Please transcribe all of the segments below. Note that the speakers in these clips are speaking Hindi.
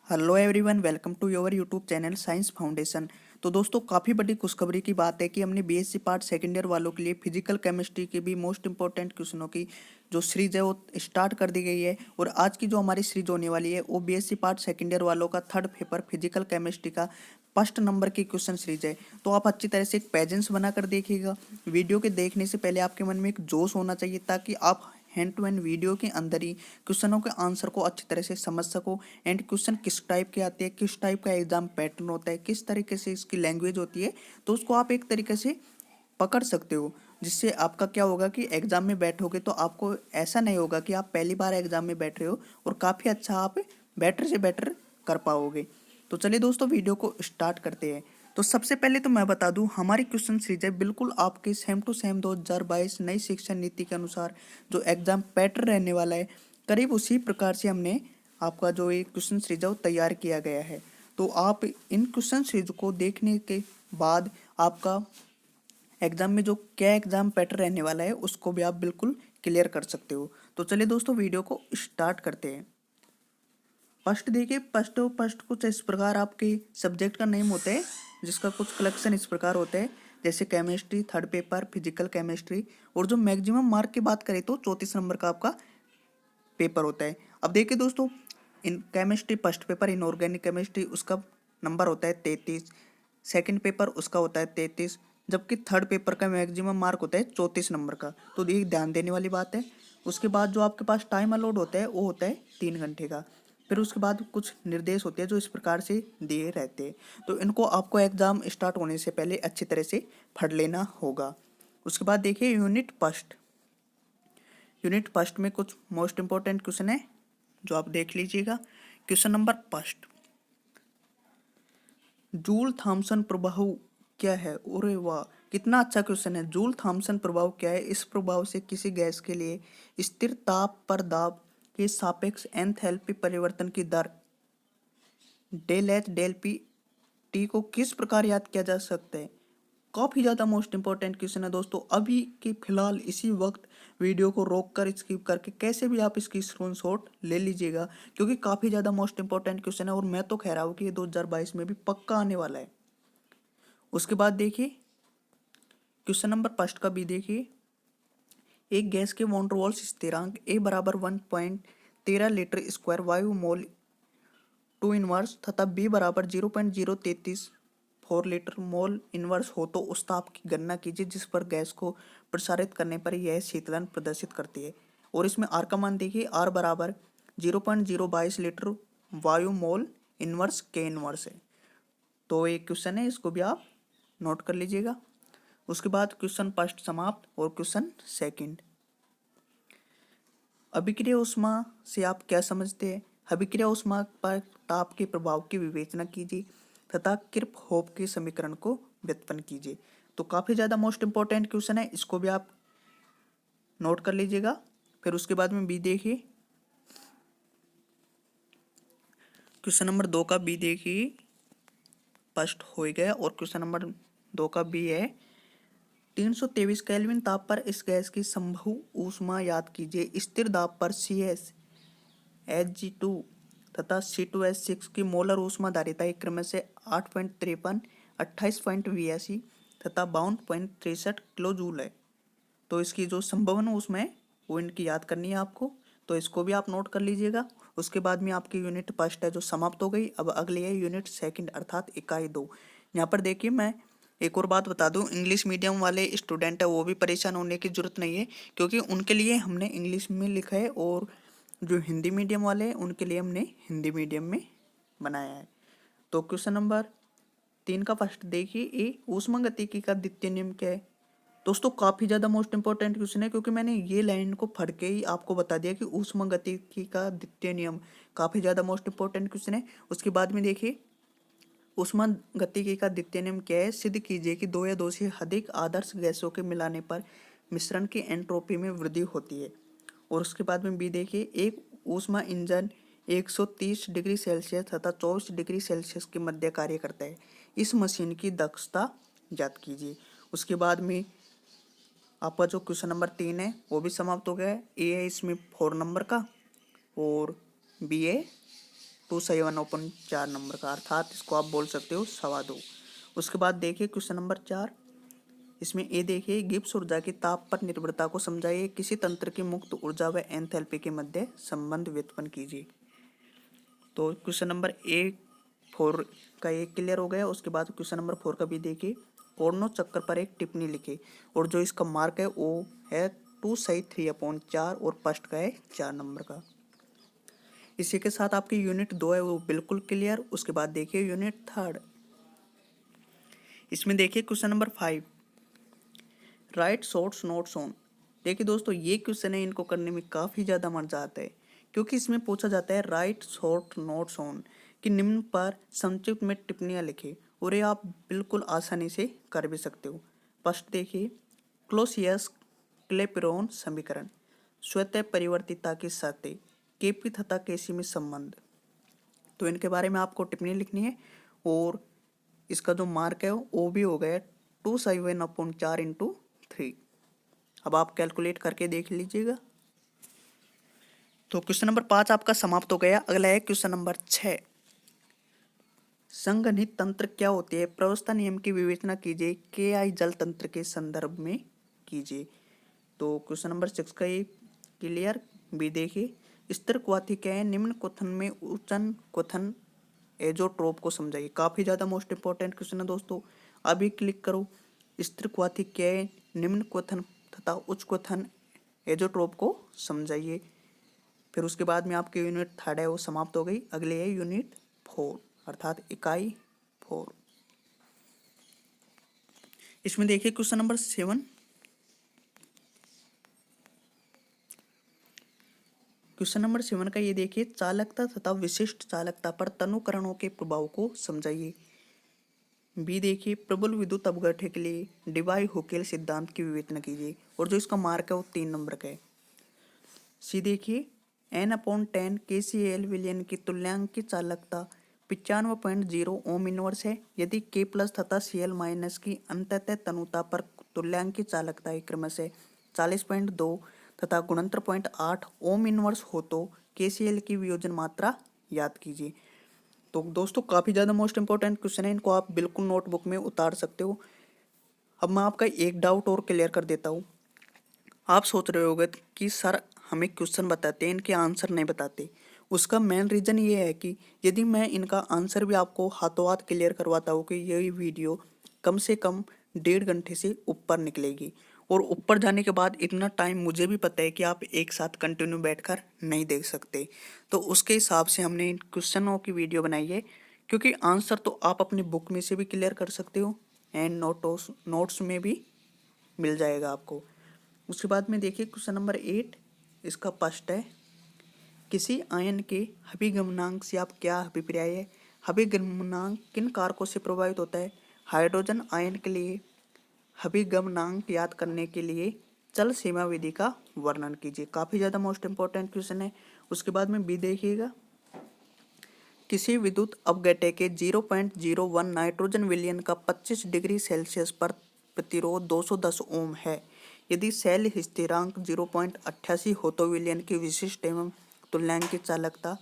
Hello everyone, welcome to your YouTube channel science foundation. तो दोस्तों, काफ़ी बड़ी खुशखबरी की बात है कि हमने बीएससी पार्ट सेकेंड ईयर वालों के लिए फिजिकल केमिस्ट्री के भी मोस्ट इंपॉर्टेंट क्वेश्चनों की जो सीरीज है वो स्टार्ट कर दी गई है। और आज की जो हमारी सीरीज होने वाली है वो बीएससी पार्ट सेकेंड ईयर वालों का थर्ड पेपर फिजिकल केमिस्ट्री का फर्स्ट नंबर की क्वेश्चन सीरीज है। तो आप अच्छी तरह से एक पेजेंस बनाकर देखिएगा। वीडियो के देखने से पहले आपके मन में एक जोश होना चाहिए ताकि आप हैंड टू हैंड वीडियो के अंदर ही क्वेश्चनों के आंसर को अच्छी तरह से समझ सको। एंड क्वेश्चन किस टाइप के आते हैं, किस टाइप का एग्जाम पैटर्न होता है, किस तरीके से इसकी लैंग्वेज होती है, तो उसको आप एक तरीके से पकड़ सकते हो। जिससे आपका क्या होगा कि एग्जाम में बैठोगे तो आपको ऐसा नहीं होगा कि आप पहली बार एग्जाम में बैठ रहे हो और काफ़ी अच्छा आप बेटर से बेटर कर पाओगे। तो चलिए दोस्तों, वीडियो को स्टार्ट करते हैं। तो सबसे पहले तो मैं बता दूं, हमारी क्वेश्चन सीरीज है बिल्कुल आपके सेम टू सेम 2022 नई शिक्षा नीति के अनुसार जो एग्जाम पैटर्न रहने वाला है, करीब उसी प्रकार से हमने आपका जो ये क्वेश्चन सीरीज है वो तैयार किया गया है। तो आप इन क्वेश्चन सीरीज को देखने के बाद आपका एग्जाम में जो क्या एग्जाम पैटर्न रहने वाला है उसको भी आप बिल्कुल क्लियर कर सकते हो। तो चलिए दोस्तों, वीडियो को स्टार्ट करते हैं। फर्स्ट देखिए, फर्स्ट कुछ इस प्रकार आपके सब्जेक्ट का नेम होता है, जिसका कुछ कलेक्शन इस प्रकार होता है, जैसे chemistry third paper, physical chemistry. और जो मैक्सिमम मार्क की बात करें तो 34 नंबर का आपका पेपर होता है। अब देखिए दोस्तों, in chemistry first paper inorganic chemistry उसका नंबर होता है 33, सेकंड पेपर उसका होता है 33, जबकि थर्ड पेपर का मैक्सिमम मार्क होता है 34 नंबर का। तो ये ध्यान देने वाली बात है। उसके बाद जो आपके पास टाइम अलाउड होता है वो होता है 3 घंटे का। फिर उसके बाद कुछ निर्देश होते हैं जो इस प्रकार से दिए रहते हैं। तो इनको आपको एग्जाम स्टार्ट होने से पहले अच्छी तरह से पढ़ लेना होगा। उसके बाद देखिए यूनिट फर्स्ट में कुछ मोस्ट इंपॉर्टेंट क्वेश्चन है जो आप देख लीजिएगा। Question number first, Joule Thomson प्रभाव क्या है? अरे वाह, कितना अच्छा क्वेश्चन है। जूल थॉमसन प्रभाव क्या है? इस प्रभाव से किसी गैस के लिए स्थिर ताप पर दाब के सापेक्ष एंथैल्पी परिवर्तन की दर del H del P T को किस प्रकार याद किया जा सकता है? काफ़ी ज़्यादा मोस्ट इंपॉर्टेंट क्वेश्चन है दोस्तों। अभी के फिलहाल इसी वक्त वीडियो को रोक कर स्किप करके कैसे भी आप इसकी स्क्रीनशॉट ले लीजिएगा, क्योंकि काफ़ी ज़्यादा मोस्ट इंपॉर्टेंट क्वेश्चन है और मैं तो कह रहा हूँ कि ये 2022 में भी पक्का आने वाला है। उसके बाद देखिए क्वेश्चन नंबर फर्स्ट का भी देखिए, एक गैस के वॉन डर वाल्स स्थिरांक ए बराबर 1.13 लीटर स्क्वायर वायु मोल 2 इनवर्स तथा बी बराबर 0.033 लीटर मोल इनवर्स हो तो उस ताप की गणना कीजिए जिस पर गैस को प्रसारित करने पर यह शीतलन प्रदर्शित करती है। और इसमें आर का मान देखिए, आर बराबर 0.022 लीटर वायु मोल इनवर्स के इनवर्स है। तो एक क्वेश्चन है, इसको भी आप नोट कर लीजिएगा। उसके बाद क्वेश्चन फर्स्ट समाप्त और क्वेश्चन सेकंड, अभिक्रिया ऊष्मा से आप क्या समझते हैं? अभिक्रिया ऊष्मा पर ताप के प्रभाव की विवेचना कीजिए तथा किर्चहोफ के समीकरण को व्युत्पन्न कीजिए। तो काफ़ी ज़्यादा मोस्ट इंपॉर्टेंट क्वेश्चन है, इसको भी आप नोट कर लीजिएगा। फिर उसके बाद में बी देखिए, क्वेश्चन नंबर 2 का बी देखिए, फर्स्ट हो ही गया। और क्वेश्चन नंबर 2 का बी है, 323 केल्विन ताप पर इस गैस की संभव ऊष्मा याद कीजिए। स्थिर दाब पर CH2 तथा C2H6 की मोलर ऊष्मा धारिता क्रम से 8.53, 28.82 तथा 52.63 किलो जूल है। तो इसकी जो संभावना ऊष्मा है वो इनकी याद करनी है आपको। तो इसको भी आप नोट कर लीजिएगा। उसके बाद में आपकी यूनिट फर्स्ट है जो समाप्त हो गई। अब अगली है यूनिट सेकंड अर्थात इकाई 2। यहाँ पर देखिए, मैं एक और बात बता दूं, इंग्लिश मीडियम वाले स्टूडेंट है वो भी परेशान होने की जरूरत नहीं है, क्योंकि उनके लिए हमने इंग्लिश में लिखा है और जो हिंदी मीडियम वाले हैं उनके लिए हमने हिंदी मीडियम में बनाया है। तो क्वेश्चन नंबर 3 का फर्स्ट देखिए, ए ऊष्मागतिकी का द्वितीय नियम क्या है? दोस्तों काफ़ी ज़्यादा मोस्ट इंपॉर्टेंट क्वेश्चन है, क्योंकि मैंने ये लाइन को पढ़ के ही आपको बता दिया कि ऊष्मागतिकी का द्वितीय नियम काफ़ी ज़्यादा मोस्ट इंपॉर्टेंट क्वेश्चन है। उसके बाद में देखिए, ऊष्मागतिकी का द्वितीय नियम क्या है? सिद्ध कीजिए कि दो या दो से अधिक आदर्श गैसों के मिलाने पर मिश्रण की एंट्रोपी में वृद्धि होती है। और उसके बाद में भी देखिए, एक ऊष्मा इंजन 130 डिग्री सेल्सियस तथा 24 डिग्री सेल्सियस के मध्य कार्य करता है। इस मशीन की दक्षता ज्ञात कीजिए। उसके बाद में आपका जो क्वेश्चन नंबर 3 है वो भी समाप्त हो गया है। ए है इसमें 4 नंबर का और बी है 2/7/4 नंबर का, अर्थात इसको आप बोल सकते हो 2.25। उसके बाद देखिए क्वेश्चन नंबर 4, इसमें ए देखिए, गिब्स ऊर्जा की ताप पर निर्भरता को समझाइए, किसी तंत्र की मुक्त ऊर्जा व एंथैल्पी के मध्य संबंध व्युत्पन्न कीजिए। तो क्वेश्चन नंबर ए 4 का एक क्लियर हो गया। उसके बाद क्वेश्चन नंबर 4 का भी देखिए, कोर्नो चक्कर पर एक टिप्पणी लिखे और जो इसका मार्क है वो है 2/3/4 और फर्स्ट का है 4 नंबर का। इसी के साथ आपकी यूनिट 2 है वो बिल्कुल क्लियर। उसके बाद देखिए यूनिट 3, इसमें देखिए question number 5, right shorts notes on. देखिए दोस्तों ये क्वेश्चन है, इनको करने में काफ़ी ज़्यादा मजा आता है क्योंकि इसमें पूछा जाता है राइट शॉर्ट नोट्स ऑन कि निम्न पर संक्षिप्त में टिप्पणियाँ लिखे, और ये आप बिल्कुल आसानी से कर भी सकते हो। फर्स्ट देखिए, क्लोसियस क्लेपेरॉन समीकरण, स्वतः परिवर्तिता की शर्तें, केपी तथा केसी में संबंध, तो इनके बारे में आपको टिप्पणी लिखनी है। और इसका जो मार्क है वो भी हो गया 2/7/4 × 3। अब आप कैलकुलेट करके देख लीजिएगा। तो क्वेश्चन नंबर 5 आपका समाप्त हो गया। अगला है क्वेश्चन नंबर 6, संघनित तंत्र क्या होती है, प्रवस्था नियम की विवेचना कीजिए, के आई जल तंत्र के संदर्भ में कीजिए। तो क्वेश्चन नंबर 6 का ये क्लियर। भी देखिए, स्थिर क्वाथी क्या है, निम्न क्वथन में उच्चन क्वथन एजोट्रोप को समझाइए। काफ़ी ज़्यादा मोस्ट इंपॉर्टेंट क्वेश्चन है दोस्तों, अभी क्लिक करो। स्थिर क्वाथी क्या है, निम्न क्वथन तथा उच्च क्वथन एजोट्रोप को समझाइए। फिर उसके बाद में आपकी यूनिट 3 है वो समाप्त हो गई। अगले है यूनिट 4 अर्थात इकाई 4। इसमें देखिए क्वेश्चन नंबर 7, क्वेश्चन नंबर 7 का ये देखिए, चालकता तथा विशिष्ट चालकता पर तनुकरणों के प्रभाव को समझाइए। बी देखिए, प्रबल विद्युत अपघट्य के लिए डिबाई हुकेल सिद्धांत की विवेचना कीजिए, और जो इसका मार्क है वो 3 नंबर का है। सी देखिए, n/10 KCl विलयन की तुल्यांक की चालकता 95.0 ओम इनवर्स है यदि K प्लस तथा Cl माइनस की अंततः तनुता पर तुल्यांक की चालकता क्रमशः 40.2 तथा गुणनफल 0.8 ओम इनवर्स हो तो KCl की वियोजन मात्रा याद कीजिए। तो दोस्तों काफ़ी ज़्यादा मोस्ट इंपॉर्टेंट क्वेश्चन है, इनको आप बिल्कुल नोटबुक में उतार सकते हो। अब मैं आपका एक डाउट और क्लियर कर देता हूँ। आप सोच रहे होगे कि सर हमें क्वेश्चन बताते हैं, इनके आंसर नहीं बताते। उसका मेन रीज़न ये है कि यदि मैं इनका आंसर भी आपको हाथों हाथ क्लियर करवाता हूँ कि ये वीडियो कम से कम 1.5 घंटे से ऊपर निकलेगी, और ऊपर जाने के बाद इतना टाइम मुझे भी पता है कि आप एक साथ कंटिन्यू बैठकर नहीं देख सकते। तो उसके हिसाब से हमने इन क्वेश्चनों की वीडियो बनाई है, क्योंकि आंसर तो आप अपनी बुक में से भी क्लियर कर सकते हो एंड नोट्स में भी मिल जाएगा आपको। उसके बाद में देखिए क्वेश्चन नंबर 8, इसका फर्स्ट है, किसी आयन के अभिगमनांक से आप क्या अभिप्राय है। अभिगमनांक किन कारकों से प्रभावित होता है। हाइड्रोजन आयन के लिए अभिगमनांक याद करने के लिए चल सीमा विधि का वर्णन कीजिए। काफ़ी ज़्यादा मोस्ट इंपॉर्टेंट क्वेश्चन है। उसके बाद में बी देखिएगा, किसी विद्युत अपघट्य के 0.01 नाइट्रोजन विलयन का 25 डिग्री सेल्सियस पर प्रतिरोध 210 ओम है यदि शैल स्थिरांक 0.88 हो तो विलयन की विशिष्ट एवं तुल्यांक की चालकता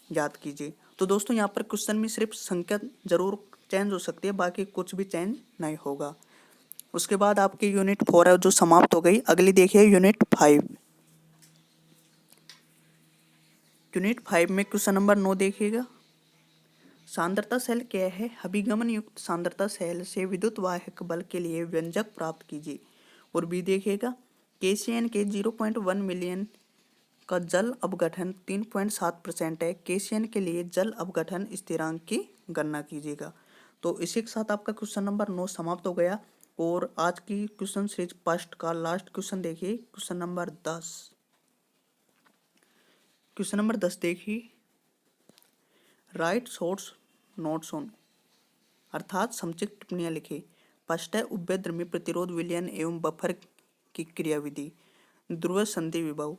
याद कीजिए। तो दोस्तों यहाँ पर क्वेश्चन में सिर्फ संख्या जरूर चेंज हो सकती है, बाकी कुछ भी चेंज नहीं होगा। उसके बाद आपकी यूनिट 4 है जो समाप्त हो गई। अगली देखिए यूनिट 5। यूनिट 5 में क्वेश्चन नंबर 9 देखिएगा, सांद्रता सेल क्या है। अभिगमन युक्त सांद्रता सेल से विद्युत वाहक बल के लिए व्यंजक प्राप्त कीजिए। और बी देखिएगा, KCN के 0.1 मिलियन का जल अपघटन 3.7% है। KCN के लिए जल अपघटन स्थिरांक की गणना कीजिएगा। तो इसी के साथ आपका क्वेश्चन नंबर 9 समाप्त हो गया। और आज की क्वेश्चन सीरीज फर्स्ट का लास्ट क्वेश्चन देखिए, क्वेश्चन नंबर 10। क्वेश्चन नंबर 10 देखिए, राइट शॉर्ट्स नोट्स ऑन अर्थात संक्षिप्त टिप्पणियां लिखे। फर्स्ट है, उभयधर्मी प्रतिरोध विलयन एवं बफर की क्रियाविधि, ध्रुव संधि विभव,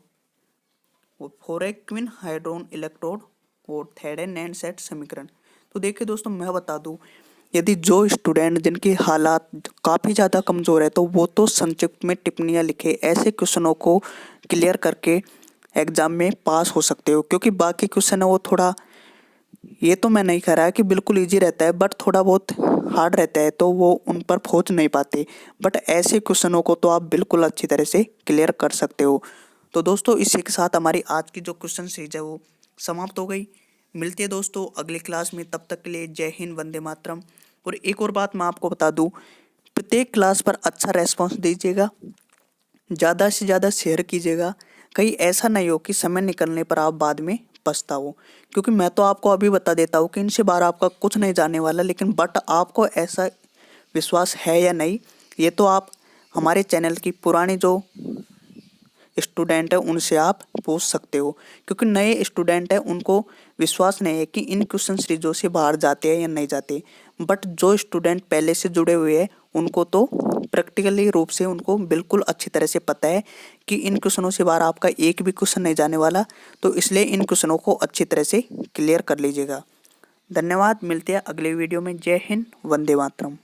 और 4 है क्विन हाइड्रोन इलेक्ट्रोड, और 3 है नैंड सेट समीकरण। तो देखिए दोस्तों मैं बता दूं, यदि जो स्टूडेंट जिनके हालात काफ़ी ज़्यादा कमज़ोर है तो वो तो संक्षिप्त में टिप्पणियां लिखे, ऐसे क्वेश्चनों को क्लियर करके एग्जाम में पास हो सकते हो। क्योंकि बाकी क्वेश्चन है वो थोड़ा ये तो मैं नहीं कह रहा कि बिल्कुल इजी रहता है, बट थोड़ा बहुत हार्ड रहता है तो वो उन पर पहुंच नहीं पाते। बट ऐसे क्वेश्चनों को तो आप बिल्कुल अच्छी तरह से क्लियर कर सकते हो। तो दोस्तों इसी के साथ हमारी आज की जो क्वेश्चन सीरीज है वो समाप्त हो गई। मिलते हैं दोस्तों अगली क्लास में, तब तक के लिए जय हिंद, वंदे मातरम। और एक और बात मैं आपको बता दूं, प्रत्येक क्लास पर अच्छा रेस्पॉन्स दीजिएगा, ज़्यादा से ज़्यादा शेयर कीजिएगा। कहीं ऐसा नहीं हो कि समय निकलने पर आप बाद में पछताओ। क्योंकि मैं तो आपको अभी बता देता हूँ कि इनसे बार आपका कुछ नहीं जाने वाला, लेकिन बट आपको ऐसा विश्वास है या नहीं, ये तो आप हमारे चैनल की पुरानी जो स्टूडेंट है उनसे आप पूछ सकते हो। क्योंकि नए स्टूडेंट है उनको विश्वास नहीं है कि इन क्वेश्चन सीरीजों से बाहर जाते हैं या नहीं जाते। बट जो स्टूडेंट पहले से जुड़े हुए हैं उनको तो प्रैक्टिकली रूप से उनको बिल्कुल अच्छी तरह से पता है कि इन क्वेश्चनों से बाहर आपका एक भी क्वेश्चन नहीं जाने वाला। तो इसलिए इन क्वेश्चनों को अच्छी तरह से क्लियर कर लीजिएगा। धन्यवाद, मिलते हैं अगले वीडियो में। जय हिंद, वंदे मातरम।